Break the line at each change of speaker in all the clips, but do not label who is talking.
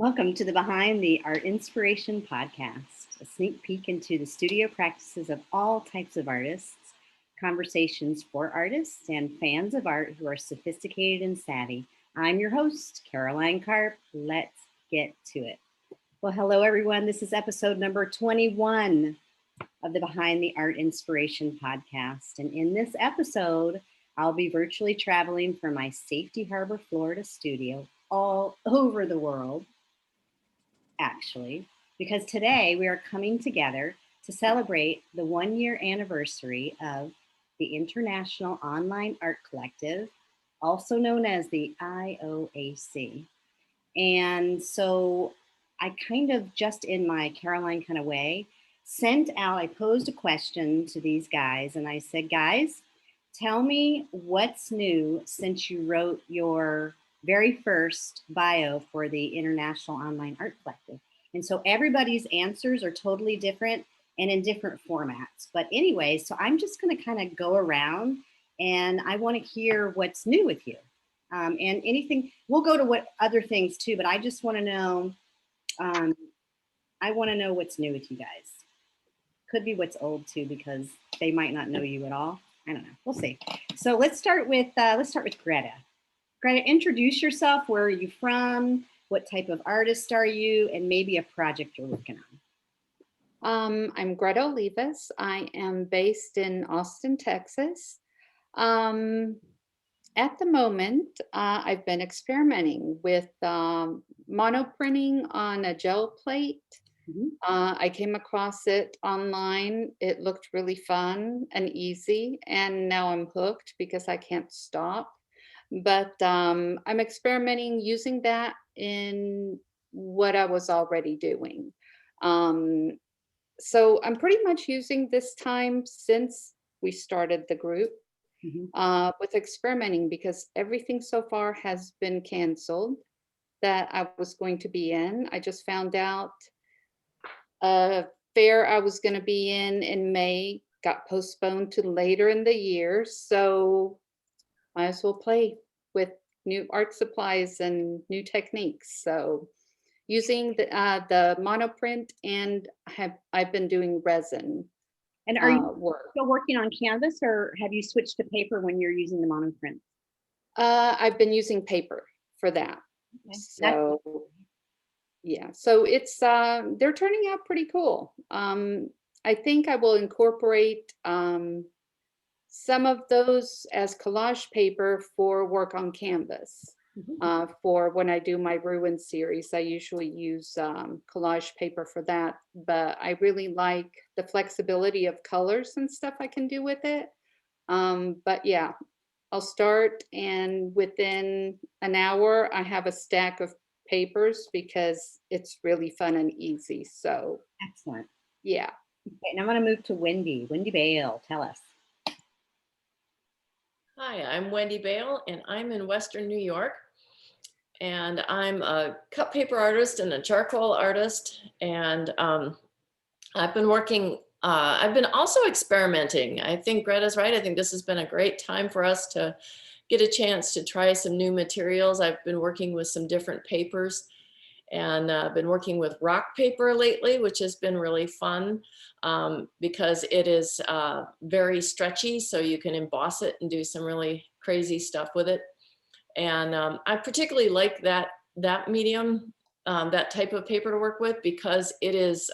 Welcome to the Behind the Art Inspiration podcast, a sneak peek into the studio practices of all types of artists, conversations for artists and fans of art who are sophisticated and savvy. I'm your host, Caroline Karp. Let's get to it. Well, hello, everyone. This is episode number 21 of the Behind the Art Inspiration podcast. And in this episode, I'll be virtually traveling from my Safety Harbor, Florida studio all over the world, actually, because today we are coming together to celebrate the 1-year anniversary of the International Online Art Collective, also known as the IOAC. And so I kind of, just in my Caroline kind of way, I posed a question to these guys and I said, guys, tell me what's new since you wrote your very first bio for the International Online Art Collective. And so everybody's answers are totally different and in different formats. But anyway, so I'm just going to kind of go around and I want to hear what's new with you. And anything, we'll go to what other things too, but I just want to know, what's new with you guys. Could be what's old too, because they might not know you at all. I don't know. We'll see. So let's start with Greta. Greta, introduce yourself. Where are you from? What type of artist are you? And maybe a project you're working
on. I'm Greta Olivas. I am based in Austin, Texas. At the moment, I've been experimenting with monoprinting on a gel plate. Mm-hmm. I came across it online. It looked really fun and easy, and now I'm hooked because I can't stop. But I'm experimenting using that in what I was already doing. So I'm pretty much using this time since we started the group with experimenting, because everything so far has been canceled that I was going to be in. I just found out a fair I was going to be in May got postponed to later in the year. So might as well play with new art supplies and new techniques. So using the monoprint, and I've been doing resin.
And are you still working on canvas, or have you switched to paper when you're using the monoprint?
I've been using paper for that. Okay. So yeah, so it's they're turning out pretty cool. I think I will incorporate some of those as collage paper for work on canvas. For when I do my Ruin series, I usually use collage paper for that, but I really like the flexibility of colors and stuff I can do with it. But yeah, I'll start, and within an hour, I have a stack of papers because it's really fun and easy. So
excellent.
Yeah.
Okay, and I'm going to move to Wendy. Wendy Bale, tell us.
Hi, I'm Wendy Bale, and I'm in Western New York. And I'm a cut paper artist and a charcoal artist. And I've been working, I've been also experimenting. I think Greta's right. I think this has been a great time for us to get a chance to try some new materials. I've been working with some different papers, and I've been working with rock paper lately, which has been really fun because it is very stretchy, so you can emboss it and do some really crazy stuff with it. And I particularly like that medium, that type of paper to work with, because it is,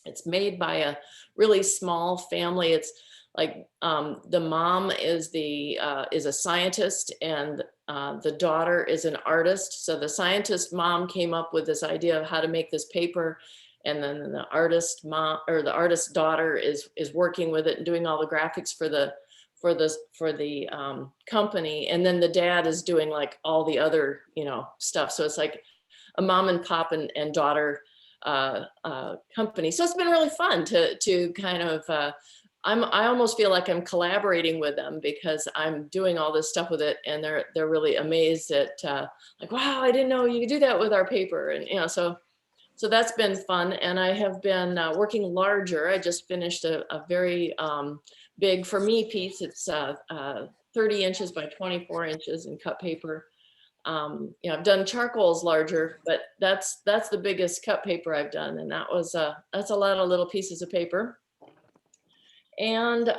it's made by a really small family. It's like the mom is a scientist, and the daughter is an artist. So the scientist mom came up with this idea of how to make this paper, and then the artist mom, or the artist daughter, is working with it and doing all the graphics for the company, and then the dad is doing like all the other stuff. So it's like a mom and pop and daughter company. So it's been really fun to kind of I almost feel like I'm collaborating with them, because I'm doing all this stuff with it, and they're really amazed at like, wow, I didn't know you could do that with our paper. And so that's been fun. And I have been working larger. I just finished a very big, for me, piece. It's 30 inches by 24 inches in cut paper. you know, I've done charcoals larger, but that's the biggest cut paper I've done. And that's a lot of little pieces of paper. And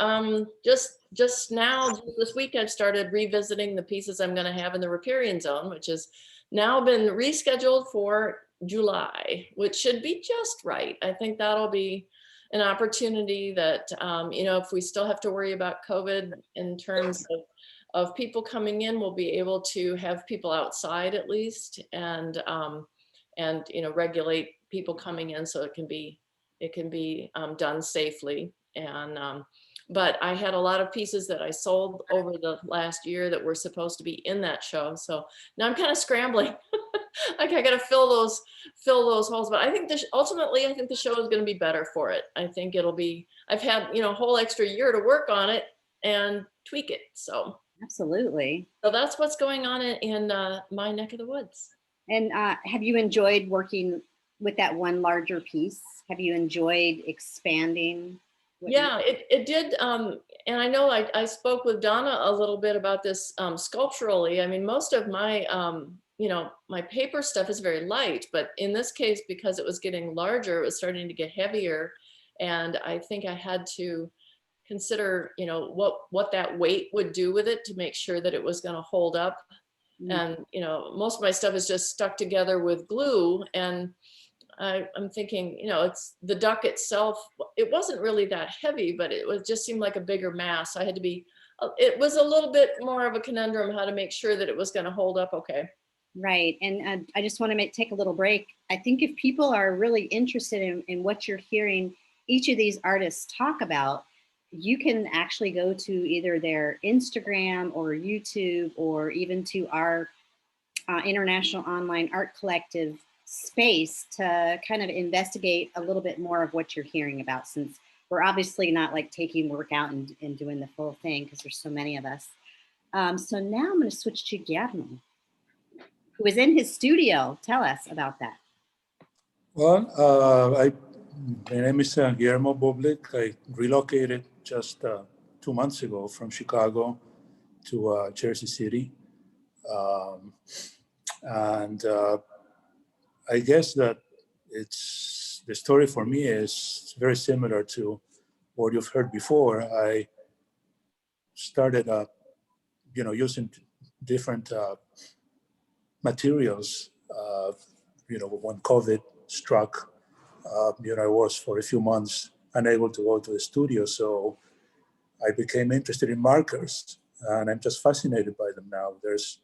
just now, this week, I've started revisiting the pieces I'm going to have in the riparian zone, which has now been rescheduled for July, which should be just right. I think that'll be an opportunity that, you know, if we still have to worry about COVID in terms of people coming in, we'll be able to have people outside at least, and you know, regulate people coming in so it can be done safely. And but I had a lot of pieces that I sold over the last year that were supposed to be in that show. So now I'm kind of scrambling. Like I got to fill those holes. But I think ultimately, I think the show is going to be better for it. I think it'll be. I've had, you know, a whole extra year to work on it and tweak it. So
absolutely.
So that's what's going on in my neck of the woods. And
have you enjoyed working with that one larger piece? Have you enjoyed expanding?
Yeah, it did. And I know I spoke with Donna a little bit about this sculpturally. I mean, most of my, you know, my paper stuff is very light, but in this case, because it was getting larger, it was starting to get heavier. And I think I had to consider, you know, what that weight would do with it to make sure that it was going to hold up. And, you know, most of my stuff is just stuck together with glue. And I'm thinking, you know, it's the duck itself. It wasn't really that heavy, but it was just seemed like a bigger mass. I had to be, it was a little bit more of a conundrum how to make sure that it was going to hold up okay.
Right. And I just want to take a little break. I think if people are really interested in what you're hearing each of these artists talk about, you can actually go to either their Instagram or YouTube, or even to our International Online Art Collective space to kind of investigate a little bit more of what you're hearing about, since we're obviously not like taking work out and doing the full thing because there's so many of us. So now I'm going to switch to Guillermo, who is in his studio. Tell us about that.
Well, my name is Guillermo Boblik. I relocated just 2 months ago from Chicago to Jersey City. And I guess that the story for me is very similar to what you've heard before. I started, you know, using different materials, you know, when COVID struck. You know, I was for a few months unable to go to the studio, so I became interested in markers, and I'm just fascinated by them now. There's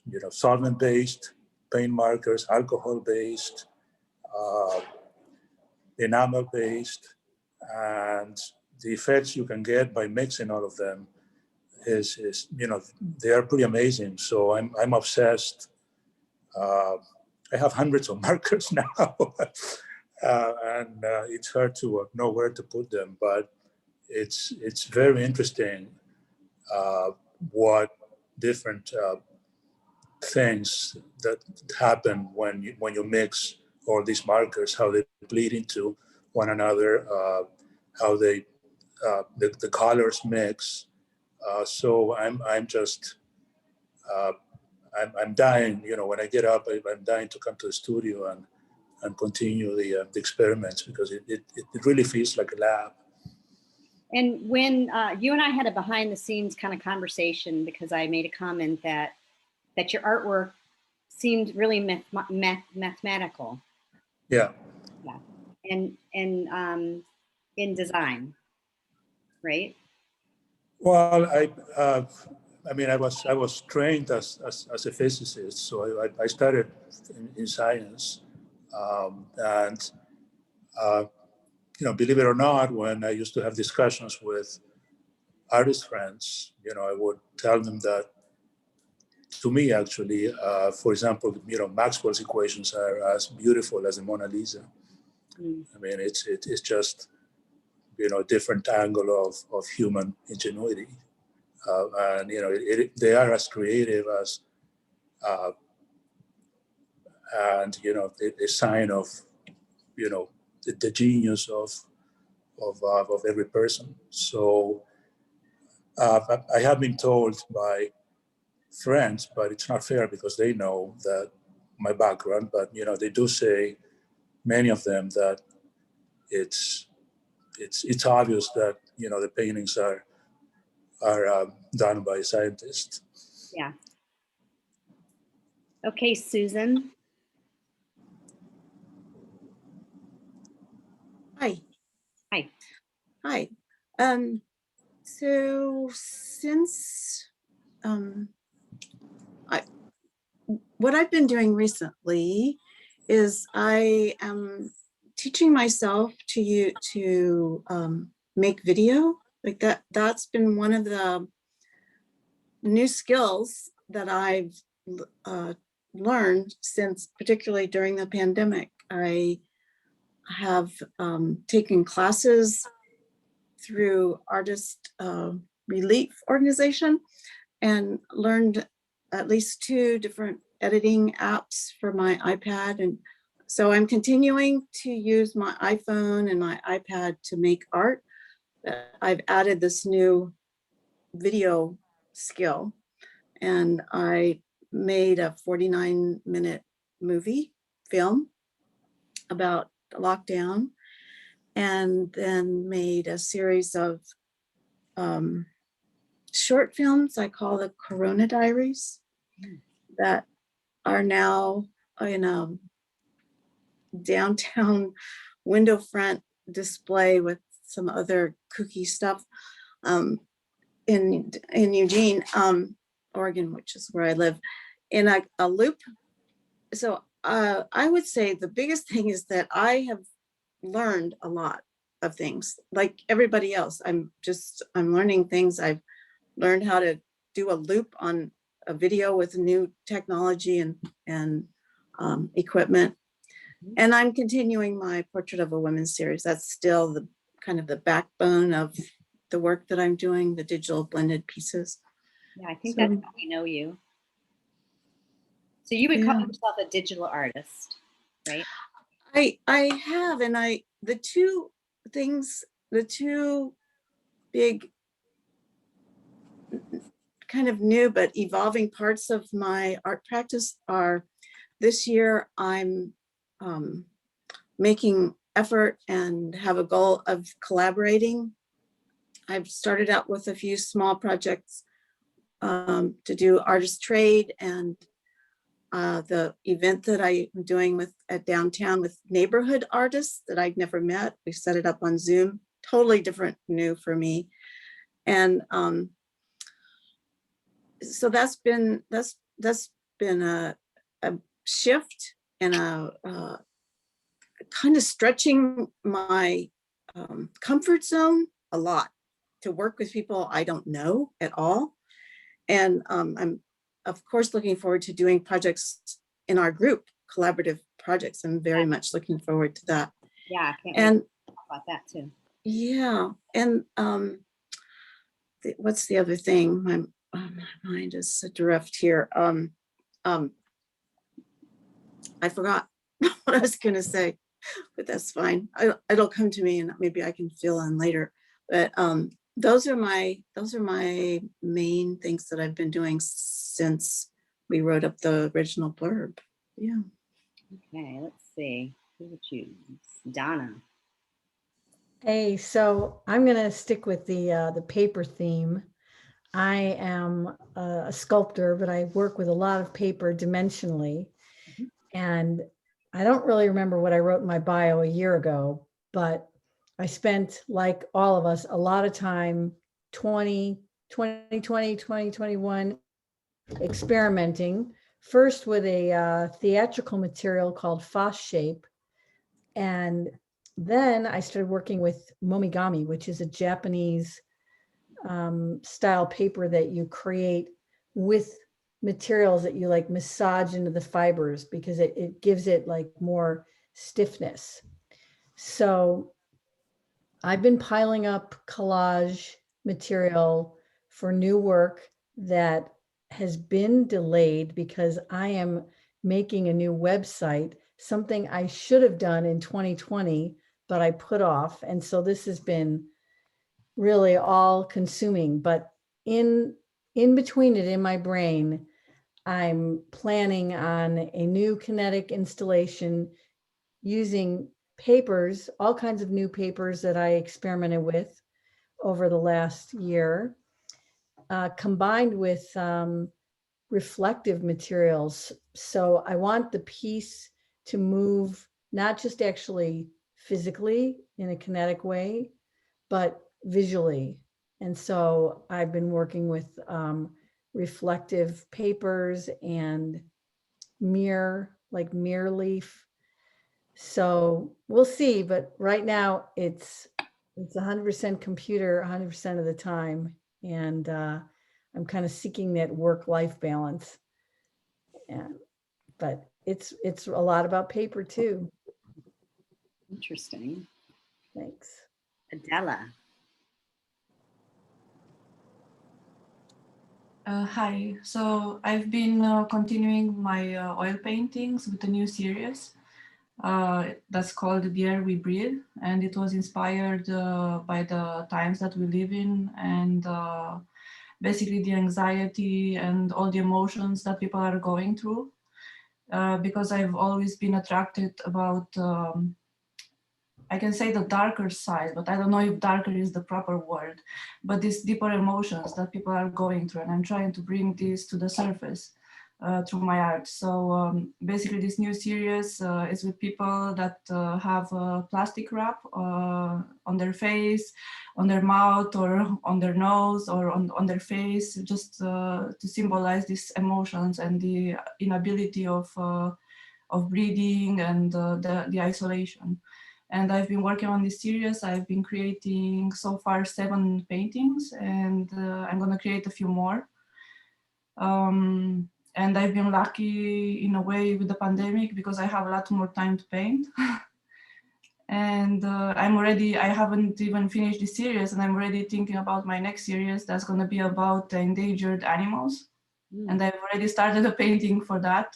you know, solvent-based paint markers, alcohol-based, enamel-based, and the effects you can get by mixing all of them is you know, they are pretty amazing. So I'm obsessed. I have hundreds of markers now, and it's hard to know where to put them. But it's very interesting what different things that happen when you mix all these markers, how they bleed into one another, how they the colors mix. So I'm just I'm dying. You know, when I get up, I'm dying to come to the studio and continue the experiments, because it really feels like a lab.
And when you and I had a behind the scenes kind of conversation, because I made a comment that your artwork seemed really mathematical.
Yeah.
Yeah. And in design, right?
Well, I mean, I was trained as a physicist, so I started in science, and you know, believe it or not, when I used to have discussions with artist friends, you know, I would tell them that, to me, actually, for example, you know, Maxwell's equations are as beautiful as the Mona Lisa. I mean, it's just, you know, a different angle of human ingenuity. And, you know, they are as creative as, and, you know, a sign of, you know, the genius of every person. So I have been told by friends, but it's not fair because they know that my background, but they do say, many of them, that it's obvious that the paintings are done by scientists.
Yeah. Okay, Susan.
Hi.
Hi.
Hi. So since what I've been doing recently is I am teaching myself to make video. Like that's been one of the new skills that I've learned since, particularly during the pandemic. I have taken classes through Artist Relief Organization and learned at least 2 different editing apps for my iPad. And so I'm continuing to use my iPhone and my iPad to make art. I've added this new video skill, and I made a 49-minute film about lockdown, and then made a series of short films I call the Corona Diaries that are now in a downtown window front display with some other kooky stuff in Eugene, Oregon, which is where I live, in a loop. So I would say the biggest thing is that I have learned a lot of things like everybody else. I'm learning things. I've learned how to do a loop on a video with new technology and equipment. And I'm continuing my Portrait of a Woman series. That's still the kind of the backbone of the work that I'm doing, the digital blended pieces.
Yeah, I think that's how we know you. So you would call yourself a digital artist, right?
I have, and the two big kind of new but evolving parts of my art practice are, this year I'm making effort and have a goal of collaborating. I've started out with a few small projects to do artist trade, and the event that I'm doing at downtown with neighborhood artists that I've never met. We set it up on Zoom, totally different, new for me. And so that's been a shift and a kind of stretching my comfort zone a lot, to work with people I don't know at all. And I'm of course looking forward to doing projects in our group, collaborative projects. I'm very much looking forward to that.
Yeah, I can't wait to talk about that too. Yeah, and what's the other thing? My mind is adrift here. I forgot what I was gonna say, but that's fine. It'll come to me and maybe I can fill in later. But those are my main things that I've been doing since we wrote up the original blurb. Yeah. Okay, let's see. Who would choose? Donna.
Hey, so I'm going to stick with the paper theme. I am a sculptor, but I work with a lot of paper dimensionally. And I don't really remember what I wrote in my bio a year ago, but I spent, like all of us, a lot of time 2020, 2021 experimenting, first with a theatrical material called Foss Shape. And then I started working with momigami, which is a Japanese style paper that you create with materials that you like massage into the fibers, because it gives it like more stiffness. So I've been piling up collage material for new work that has been delayed because I am making a new website, something I should have done in 2020, but I put off. And so this has been really all consuming. But in in between it in my brain, I'm planning on a new kinetic installation using papers, all kinds of new papers that I experimented with over the last year, combined with reflective materials. So I want the piece to move, not just actually physically in a kinetic way, but visually. And so I've been working with reflective papers and mirror leaf. So we'll see, but right now it's 100% computer 100% of the time. And I'm kind of seeking that work-life balance. But it's a lot about paper too.
Interesting.
Thanks.
Adela.
Hi, so I've been continuing my oil paintings with a new series that's called The Air We Breathe, and it was inspired by the times that we live in, and basically the anxiety and all the emotions that people are going through, because I've always been attracted about I can say the darker side, but I don't know if darker is the proper word, but these deeper emotions that people are going through, and I'm trying to bring this to the surface through my art. So basically this new series is with people that have plastic wrap on their face, on their mouth, or on their nose, or on their face, just to symbolize these emotions and the inability of breathing and the isolation. And I've been working on this series. I've been creating so far 7 paintings, and I'm gonna create a few more. And I've been lucky in a way with the pandemic because I have a lot more time to paint. And I haven't even finished the series, and I'm already thinking about my next series that's gonna be about endangered animals. And I've already started a painting for that.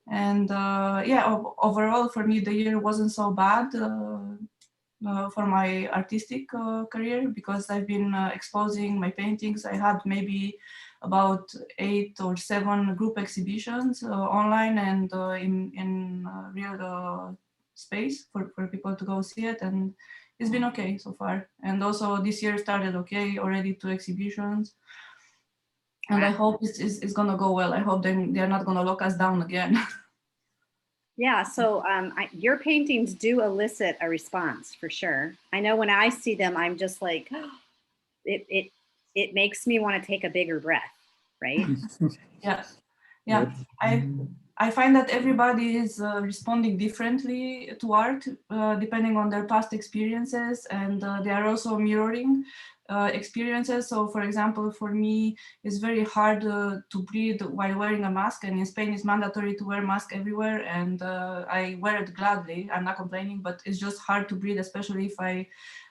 And yeah, overall for me, the year wasn't so bad for my artistic career, because I've been exposing my paintings. I had maybe about 8 or 7 group exhibitions online and in real space for people to go see it. And it's been okay so far. And also this year started okay, already 2 exhibitions. And I hope it's gonna go well. I hope they're not gonna lock us down again.
Yeah, so your paintings do elicit a response for sure. I know when I see them, I'm just like, it makes me want to take a bigger breath, right?
Yeah.
Yep.
I find that everybody is responding differently to art, depending on their past experiences, and they are also mirroring experiences. So for example, for me, it's very hard to breathe while wearing a mask, and in Spain it's mandatory to wear mask everywhere, and I wear it gladly. I'm not complaining, but it's just hard to breathe, especially if I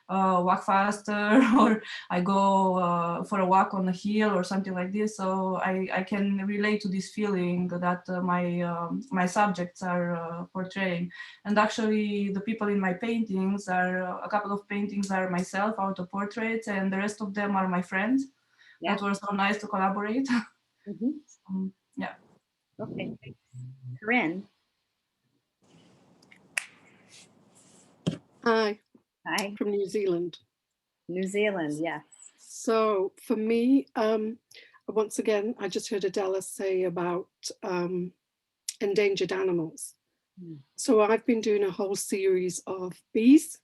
walk faster or I go for a walk on a hill or something like this. So I can relate to this feeling that my subjects are portraying. And actually the people in my paintings are, a couple of paintings are myself, auto-portraits, and the rest of them are my friends. Yeah. That was so nice to collaborate.
Mm-hmm.
Yeah.
Okay. Corinne.
Hi.
Hi.
From New Zealand.
New Zealand, yes.
So for me, once again, I just heard Adela say about endangered animals. So I've been doing a whole series of bees,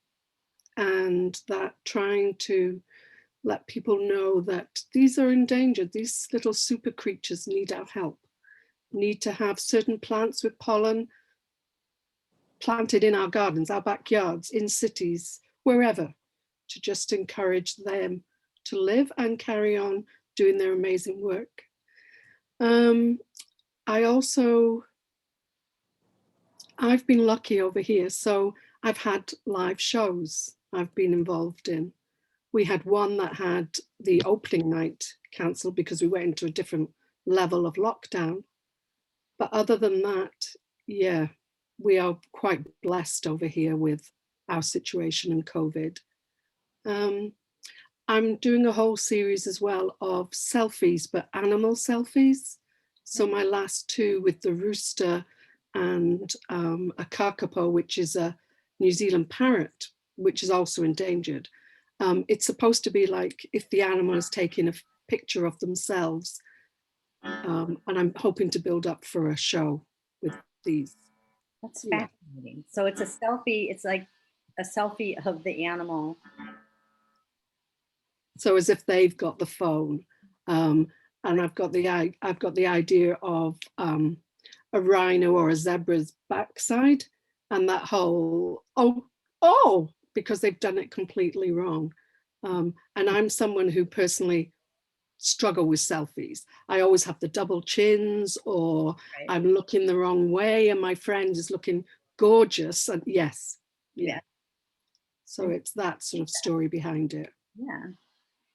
and that trying to let people know that these are endangered. These little super creatures need our help, need to have certain plants with pollen planted in our gardens, our backyards, in cities, wherever, to just encourage them to live and carry on doing their amazing work. I've been lucky over here. So I've had live shows I've been involved in. We had one that had the opening night cancelled because we went into a different level of lockdown. But other than that, yeah, we are quite blessed over here with our situation and COVID. I'm doing a whole series as well of selfies, but animal selfies. So my last two with the rooster and a kakapo, which is a New Zealand parrot, which is also endangered. It's supposed to be like if the animal is taking a picture of themselves. And I'm hoping to build up for a show with these.
That's fascinating. So it's a selfie. It's like a selfie of the animal.
So as if they've got the phone, and I've got the idea of a rhino or a zebra's backside, and that whole because they've done it completely wrong. And I'm someone who personally struggle with selfies. I always have the double chins, or I'm looking the wrong way, and my friend is looking gorgeous. And yes, yeah. So it's that sort of story behind it.
Yeah.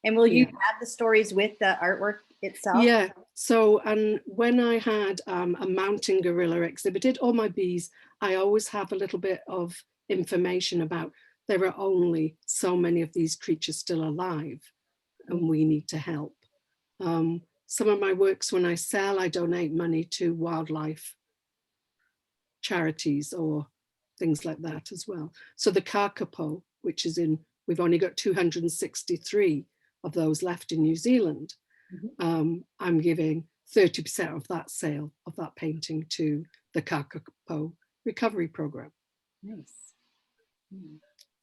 And will you have the stories with the artwork itself?
Yeah. So, and when I had a mountain gorilla exhibited, all my bees, I always have a little bit of information about there are only so many of these creatures still alive, and we need to help. Some of my works, when I sell, I donate money to wildlife charities or things like that as well. So the kakapo, which is we've only got 263 of those left in New Zealand. I'm giving 30% of that sale of that painting to the kakapo recovery program.
Nice.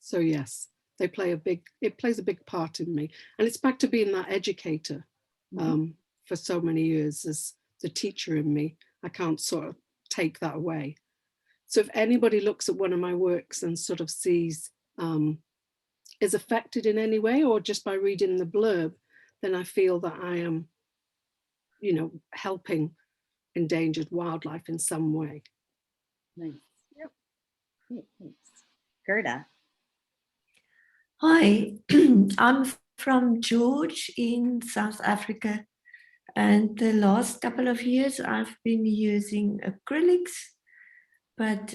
So yes, it plays a big part in me. And it's back to being that educator. For so many years as the teacher in me, I can't sort of take that away. So if anybody looks at one of my works and sort of sees is affected in any way, or just by reading the blurb, then I feel that I am, helping endangered wildlife in some way.
Nice. Yep. Great, thanks. Gerda.
Hi, I'm from George in South Africa. And the last couple of years, I've been using acrylics, but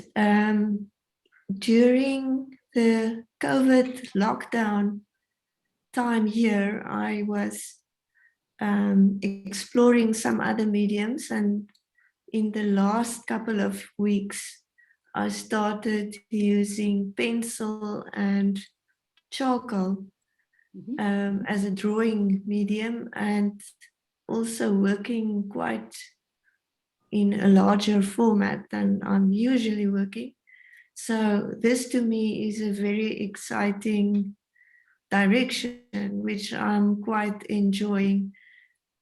during the COVID lockdown time here, I was exploring some other mediums. And in the last couple of weeks, I started using pencil and charcoal as a drawing medium, and also working quite in a larger format than I'm usually working. So this to me is a very exciting direction, which I'm quite enjoying.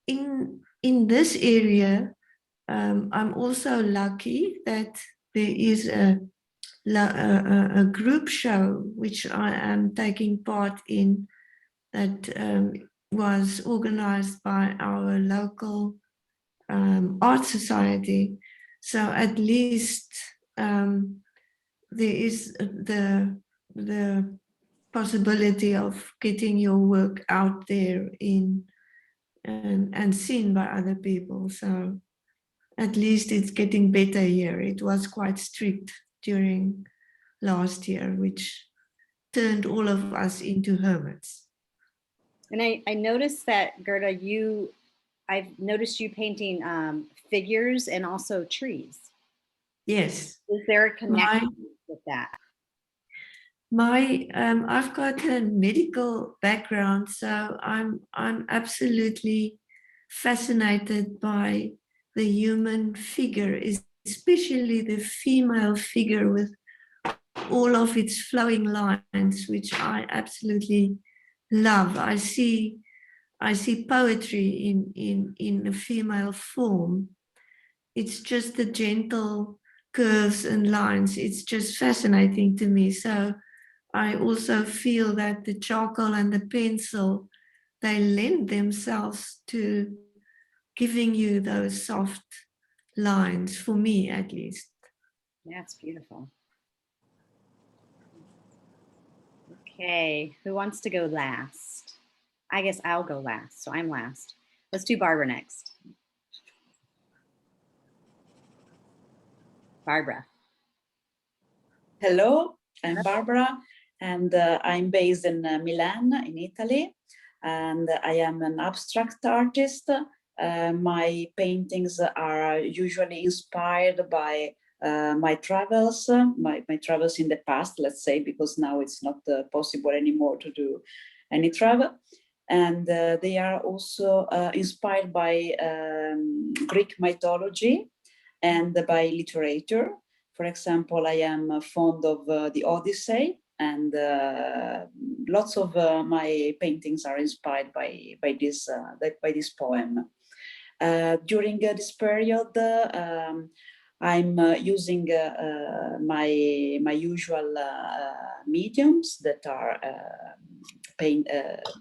In this area, I'm also lucky that there is a group show which I am taking part in, that was organized by our local art society. So at least there is the possibility of getting your work out there and seen by other people. So at least it's getting better here. It was quite strict during last year, which turned all of us into hermits.
And I noticed that, Gerda, I've noticed you painting figures and also trees.
Yes.
Is there a connection with that?
I've got a medical background, so I'm absolutely fascinated by the human figure, especially the female figure with all of its flowing lines, which I absolutely love. I see poetry in a female form. It's just the gentle curves and lines. It's just fascinating to me. So I also feel that the charcoal and the pencil, they lend themselves to giving you those soft lines, for me at least.
That's beautiful. Okay, who wants to go last? I guess I'll go last, so I'm last. Let's do Barbara next. Barbara.
Hello, I'm Barbara, and I'm based in Milan, in Italy. and I am an abstract artist. My paintings are usually inspired by my travels, my travels in the past, let's say, because now it's not possible anymore to do any travel. And they are also inspired by Greek mythology and by literature. For example, I am fond of the Odyssey, and lots of my paintings are inspired by this poem. During this period, I'm using my usual mediums that are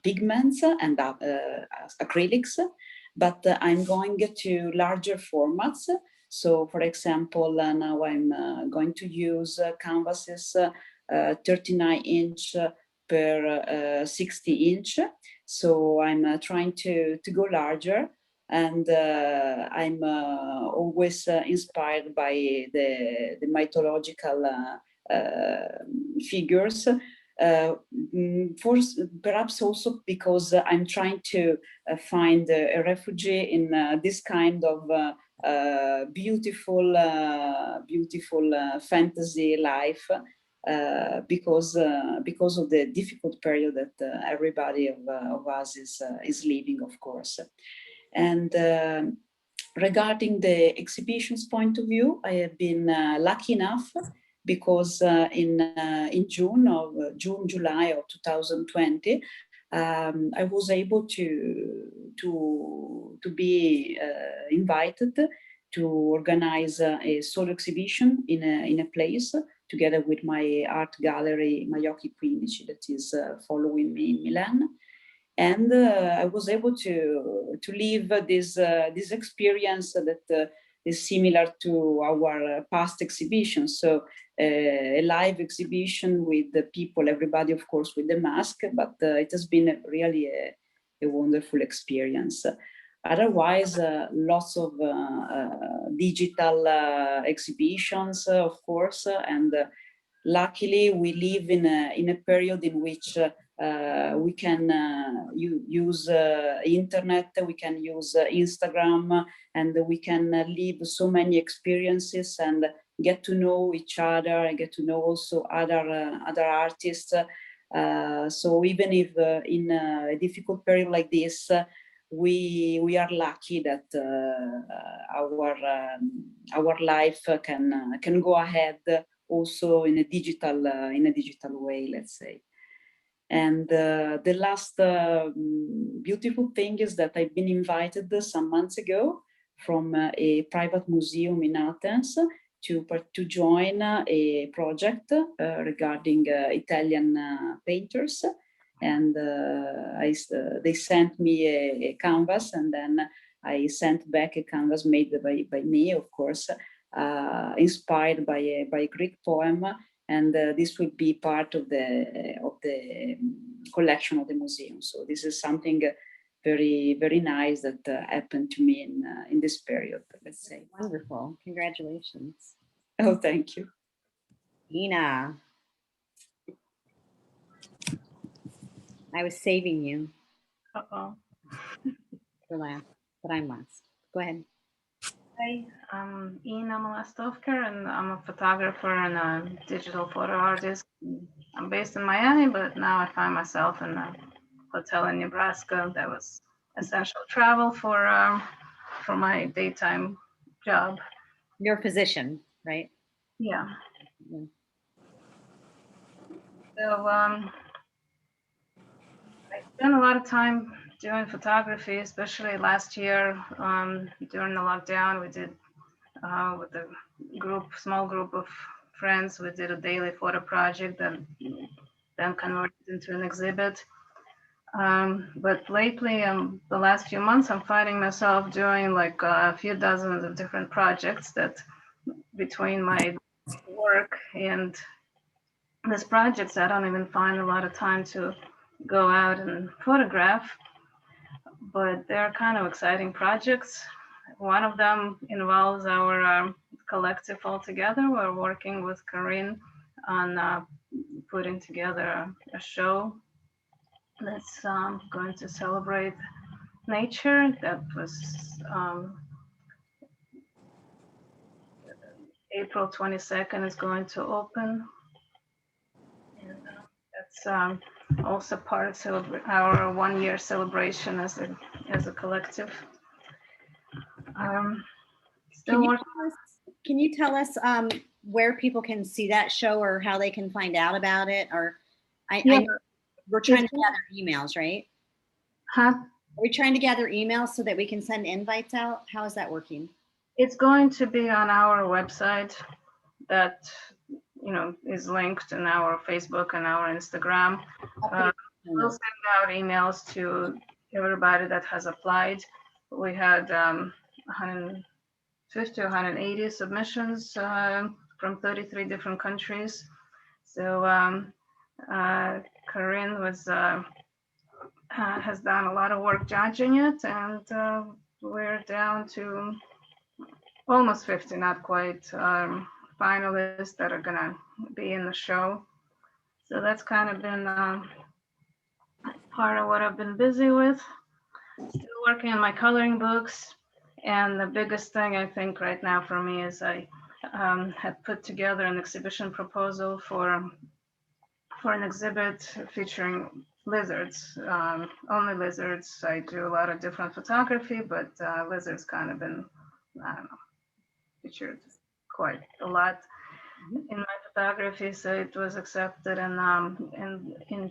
pigments and acrylics, but I'm going to larger formats. So, for example, now I'm going to use canvases 39-inch per 60-inch. So I'm trying to go larger, and I'm always inspired by the mythological figures. Perhaps also because I'm trying to find a refugee in this kind of beautiful fantasy life, because of the difficult period that everybody of us is living, of course. And regarding the exhibition's point of view, I have been lucky enough, because in July of 2020, I was able to be invited to organize a solo exhibition in a place together with my art gallery, Maiocchi 15, that is following me in Milan. And I was able to live this experience that is similar to our past exhibitions. So a live exhibition with the people, everybody, of course, with the mask, but it has been really a wonderful experience. Otherwise, lots of digital exhibitions, of course, and luckily we live in a period in which we can use internet, we can use Instagram, and we can live so many experiences and get to know each other and get to know also other artists. So even if in a difficult period like this, we are lucky that our life can go ahead also in a digital way, let's say. And the last beautiful thing is that I've been invited some months ago from a private museum in Athens to join a project regarding Italian painters. And they sent me a canvas, and then I sent back a canvas made by me, of course, inspired by a Greek poem. And this will be part of the collection of the museum. So this is something very, very nice that happened to me in this period, let's say.
Wonderful. Congratulations.
Oh, thank you.
Ina. I was saving you.
Uh-oh.
For last, but I'm last. Go ahead.
Hi, I'm Ina Molastovker, and I'm a photographer and a digital photo artist. I'm based in Miami, but now I find myself in a hotel in Nebraska. That was essential travel for my daytime job.
Your position, right?
Yeah.
Yeah.
So I spent a lot of time doing photography, especially last year during the lockdown. We did with a small group of friends, we did a daily photo project that then converted into an exhibit. But lately, the last few months, I'm finding myself doing like a few dozens of different projects that between my work and these projects, I don't even find a lot of time to go out and photograph, but they're kind of exciting projects. One of them involves our collective altogether. We're working with Corinne on putting together a show that's going to celebrate nature. That was April 22nd is going to open. And that's also part of our 1-year celebration as a collective. Still working.
Can you tell us where people can see that show or how they can find out about it? Or I know we're trying to gather emails, right?
Huh?
Are we trying to gather emails so that we can send invites out? How is that working?
It's going to be on our website that, you know, is linked in our Facebook and our Instagram. We'll send out emails to everybody that has applied. We had 150 or 180 submissions from 33 different countries. So Corinne was has done a lot of work judging it, and we're down to almost 50, not quite, finalists that are gonna be in the show. So that's kind of been part of what I've been busy with. Still working on my coloring books. And the biggest thing I think right now for me is I had put together an exhibition proposal for an exhibit featuring lizards, only lizards. I do a lot of different photography, but lizards kind of been, I don't know, featured quite a lot in my photography. So it was accepted, and in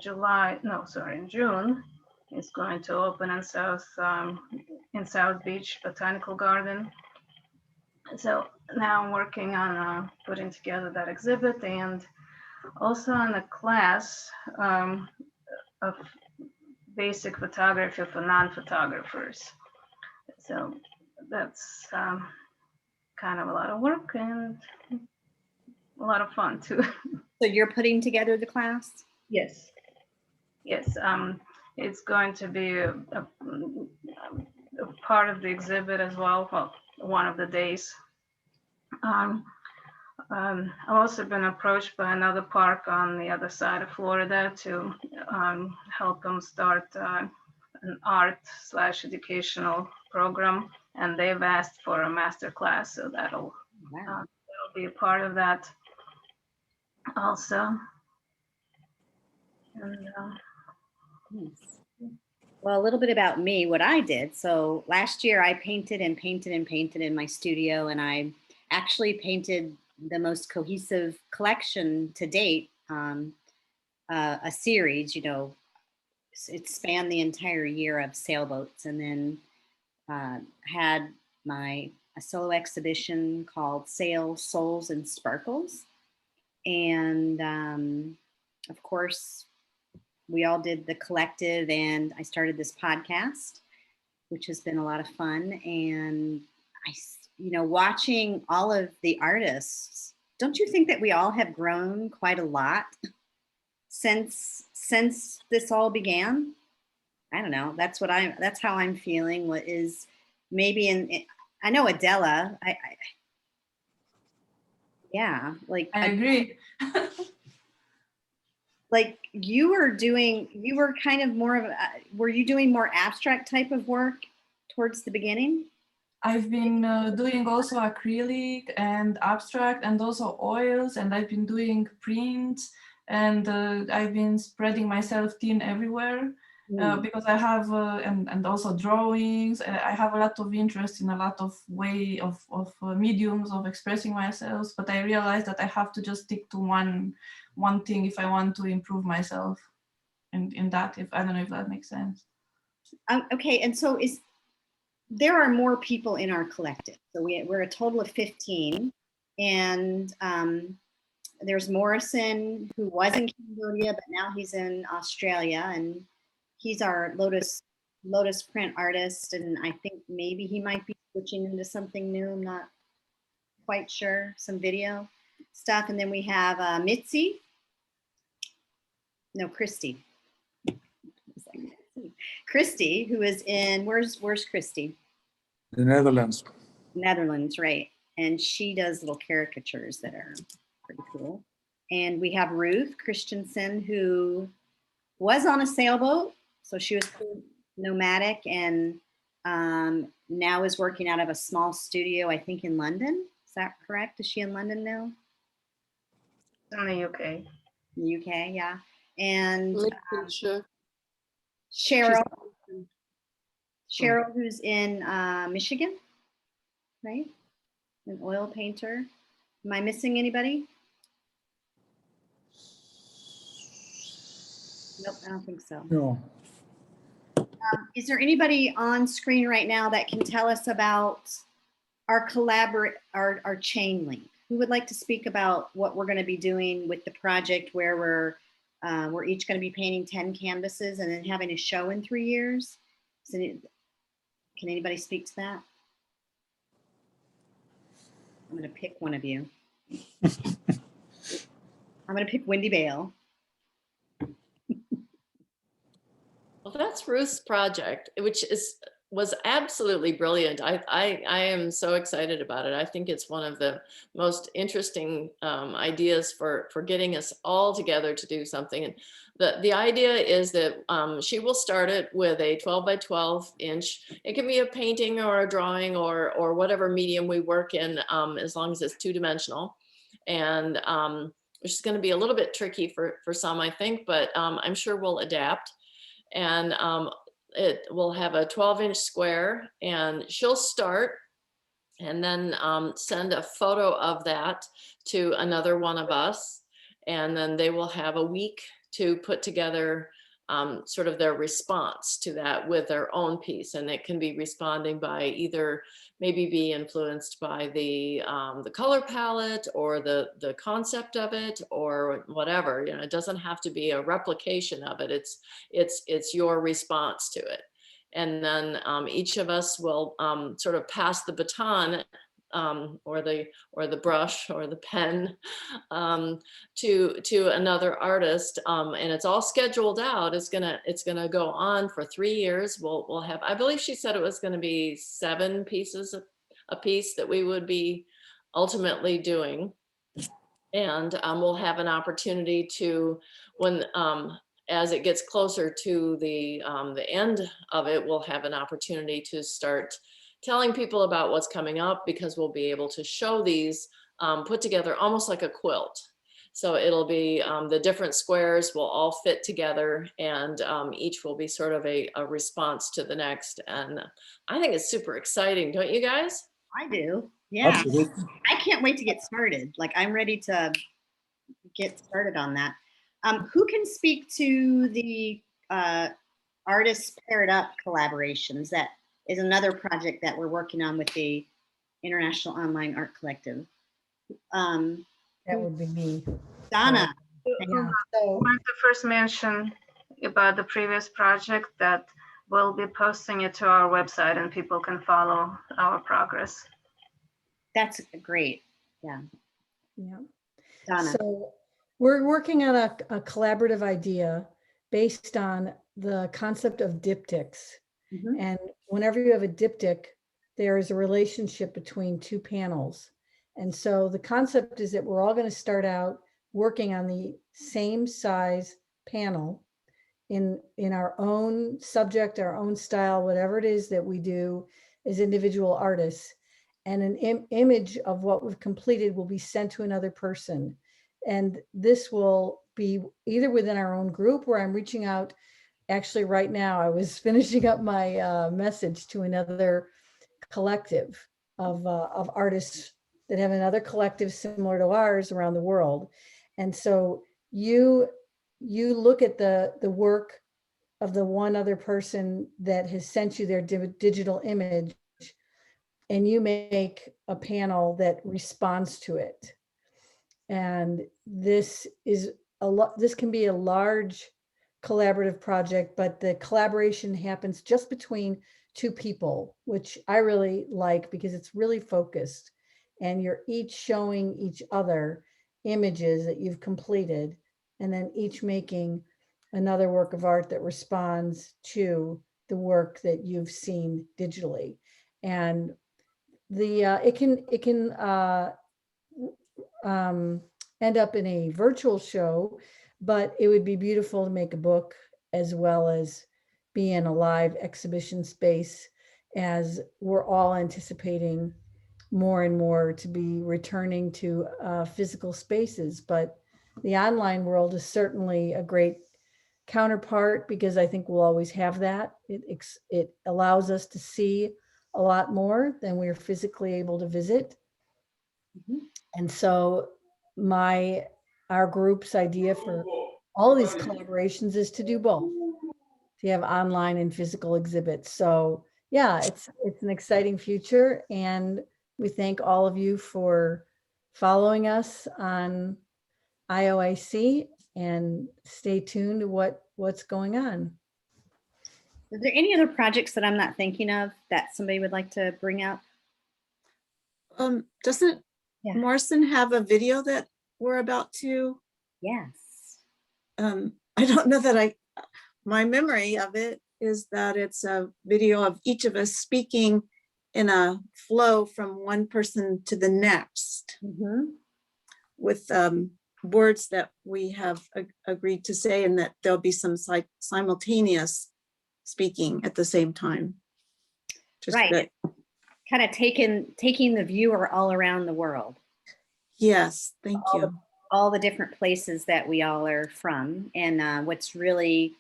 June, it's going to open in South Beach Botanical Garden. So now I'm working on putting together that exhibit, and also on a class of basic photography for non-photographers. So that's kind of a lot of work and a lot of fun too.
So you're putting together the class?
Yes. Yes. It's going to be a part of the exhibit as well. Well, one of the days. I've also been approached by another park on the other side of Florida to help them start an art/educational program, and they've asked for a master class, so that'll be a part of that also. And,
well, a little bit about me, what I did. So last year I painted and painted and painted in my studio, and I actually painted the most cohesive collection to date, a series, you know, it spanned the entire year of sailboats, and then had a solo exhibition called Sails, Souls, and Sparkles. And of course, we all did the collective, and I started this podcast, which has been a lot of fun. And watching all of the artists, don't you think that we all have grown quite a lot since this all began? I don't know. That's how I'm feeling. What is maybe I know Adela.
I agree.
Like you were kind of more of were you doing more abstract type of work towards the beginning?
I've been doing also acrylic and abstract and also oils, and I've been doing prints, and I've been spreading myself thin everywhere because I have, and also drawings. I have a lot of interest in a lot of way of mediums of expressing myself, but I realized that I have to just stick to one thing if I want to improve myself in that. If I don't know if that makes sense.
Okay, and so there are more people in our collective. So we're a total of 15, and there's Morrison, who was in Cambodia, but now he's in Australia, and he's our Lotus print artist, and I think maybe he might be switching into something new. I'm not quite sure, some video stuff. And then we have Christy, who is in, where's Christy?
The Netherlands.
Netherlands, right. And she does little caricatures that are pretty cool. And we have Ruth Christensen, who was on a sailboat, so she was nomadic, and now is working out of a small studio, I think in London. Is that correct? Is she in London now?
In the UK.
UK, yeah. And
Lincolnshire.
Cheryl,
She's-
Cheryl, who's in Michigan, right? An oil painter. Am I missing anybody? Nope, I don't think so.
No.
Is there anybody on screen right now that can tell us about our our chain link? Who would like to speak about what we're going to be doing with the project, where we're each going to be painting 10 canvases and then having a show in 3 years? Can anybody speak to that? I'm going to pick one of you. I'm going to pick Wendy Bale.
Well, that's Ruth's project, which was absolutely brilliant. I am so excited about it. I think it's one of the most interesting ideas for getting us all together to do something. And the idea is that she will start it with a 12 by 12 inch. It can be a painting or a drawing or whatever medium we work in, as long as it's 2-dimensional. And which is going to be a little bit tricky for some, I think, but I'm sure we'll adapt. And it will have a 12-inch square, and she'll start and then send a photo of that to another one of us. And then they will have a week to put together sort of their response to that with their own piece. And it can be responding by either maybe be influenced by the color palette or the concept of it or whatever. You know, it doesn't have to be a replication of it. It's your response to it. And then each of us will sort of pass the baton or the brush or the pen to another artist, and it's all scheduled out. It's gonna go on for 3 years. We'll have, I believe she said it was going to be 7 pieces a piece that we would be ultimately doing, and we'll have an opportunity to, when as it gets closer to the end of it, we'll have an opportunity to start telling people about what's coming up, because we'll be able to show these put together almost like a quilt. So it'll be the different squares will all fit together, and each will be sort of a response to the next. And I think it's super exciting, don't you guys?
I do. Yeah.
Absolutely.
I can't wait to get started. Like, I'm ready to get started on that. Who can speak to the Artists Paired Up collaborations? That is another project that we're working on with the International Online Art Collective.
That would be me.
Donna.
Yeah,
I want to first mention about the previous project that we'll be posting it to our website and people can follow our progress.
That's great. Yeah.
yeah.
Donna.
So we're working on a collaborative idea based on the concept of diptychs.
Mhm.
And whenever you have a diptych, there is a relationship between 2 panels. And so the concept is that we're all going to start out working on the same size panel in our own subject, our own style, whatever it is that we do as individual artists. And an image of what we've completed will be sent to another person. And this will be either within our own group, where I'm reaching out. Actually, right now, I was finishing up my message to another collective of artists that have another collective similar to ours around the world. And so you look at the work of the one other person that has sent you their digital image, and you make a panel that responds to it. And this is this can be a large collaborative project, but the collaboration happens just between 2 people, which I really like because it's really focused, and you're each showing each other images that you've completed, and then each making another work of art that responds to the work that you've seen digitally. And the it can end up in a virtual show. but it would be beautiful to make a book as well as be in a live exhibition space, as we're all anticipating more and more to be returning to physical spaces. But the online world is certainly a great counterpart, because I think we'll always have that. It allows us to see a lot more than we're physically able to visit. And so our group's idea for all of these collaborations is to do both, to have online and physical exhibits. So yeah, it's an exciting future, and we thank all of you for following us on IOAC, and stay tuned to what's going on.
Is there any other projects that I'm not thinking of that somebody would like to bring up?
Doesn't
Yeah.
Morrison have a video that we're about to?
Yes.
I don't know that my memory of it is that it's a video of each of us speaking in a flow from one person to the next, with words that we have agreed to say, and that there'll be some simultaneous speaking at the same time. Just
right. Kind of taking the viewer all around the world.
Yes, thank you.
All the different places that we all are from. And what's really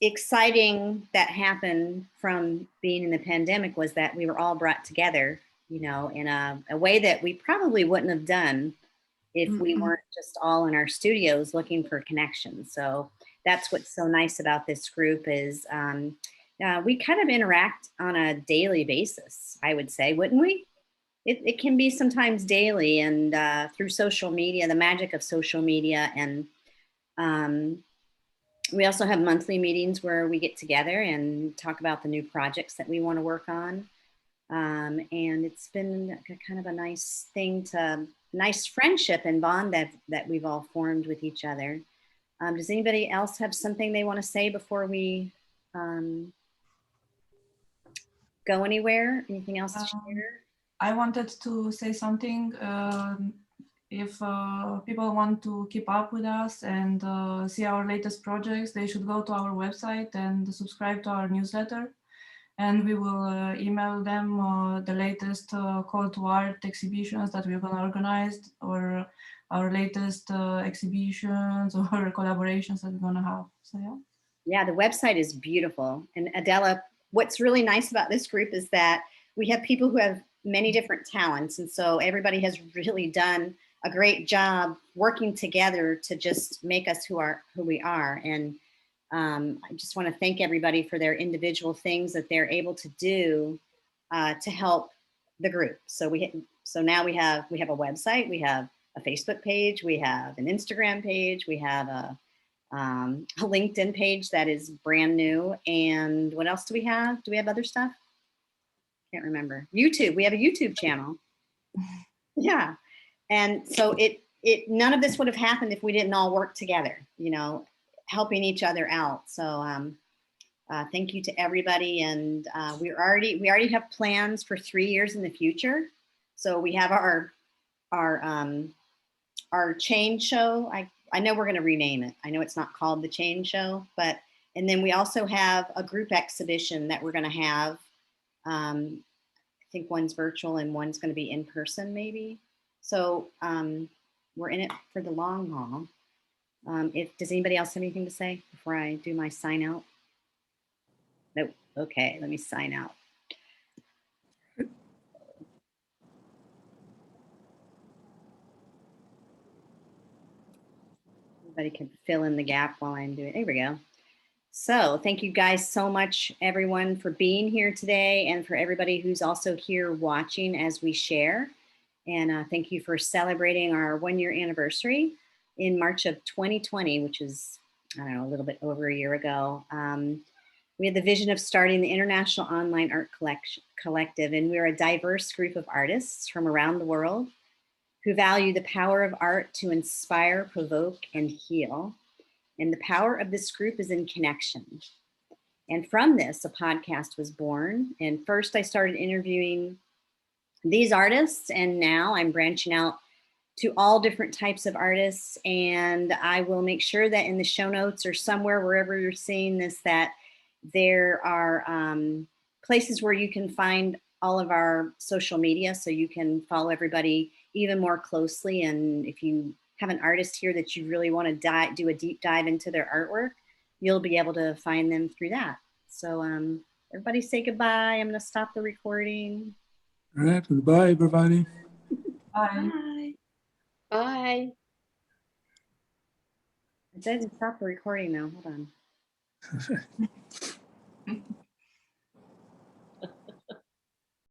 exciting that happened from being in the pandemic was that we were all brought together, you know, in a way that we probably wouldn't have done if we weren't just all in our studios looking for connections. So that's what's so nice about this group is we kind of interact on a daily basis, I would say, wouldn't we? It can be sometimes daily, and through social media, the magic of social media. And we also have monthly meetings where we get together and talk about the new projects that we want to work on. And it's been kind of a nice thing nice friendship and bond that we've all formed with each other. Does anybody else have something they want to say before we go anywhere? Anything else to share?
I wanted to say something. If people want to keep up with us and see our latest projects, they should go to our website and subscribe to our newsletter. And we will email them the latest call to art exhibitions that we're going to organize, or our latest exhibitions or collaborations that we're going to have. So yeah.
Yeah, the website is beautiful. And Adela, what's really nice about this group is that we have people who have many different talents. And so everybody has really done a great job working together to just make us who we are. And I just want to thank everybody for their individual things that they're able to do to help the group. So now we have a website, we have a Facebook page, we have an Instagram page, we have a LinkedIn page that is brand new. And what else do we have? Do we have other stuff? Can't remember. YouTube. We have a YouTube channel. Yeah. And so none of this would have happened if we didn't all work together, you know, helping each other out. So thank you to everybody. And we already have plans for 3 years in the future. So we have our chain show. I know we're going to rename it. I know it's not called the chain show, and then we also have a group exhibition that we're going to have. I think one's virtual and one's going to be in person maybe. So we're in it for the long haul. Does anybody else have anything to say before I do my sign out? Nope. Okay, let me sign out. Everybody can fill in the gap while I'm doing it. There we go. So thank you guys so much, everyone, for being here today, and for everybody who's also here watching as we share. And thank you for celebrating our 1-year anniversary in March of 2020, which is, I don't know, a little bit over a year ago. We had the vision of starting the International Online Art Collective, and we're a diverse group of artists from around the world who value the power of art to inspire, provoke, and heal. And the power of this group is in connection. And from this, a podcast was born. And first I started interviewing these artists, and now I'm branching out to all different types of artists. And I will make sure that in the show notes or somewhere, wherever you're seeing this, that there are places where you can find all of our social media so you can follow everybody even more closely. And if you have an artist here that you really want to do a deep dive into their artwork, you'll be able to find them through that. So everybody say goodbye. I'm going to stop the recording.
All right, goodbye, everybody.
Bye.
Bye.
Bye.
It says stop the recording now. Hold on.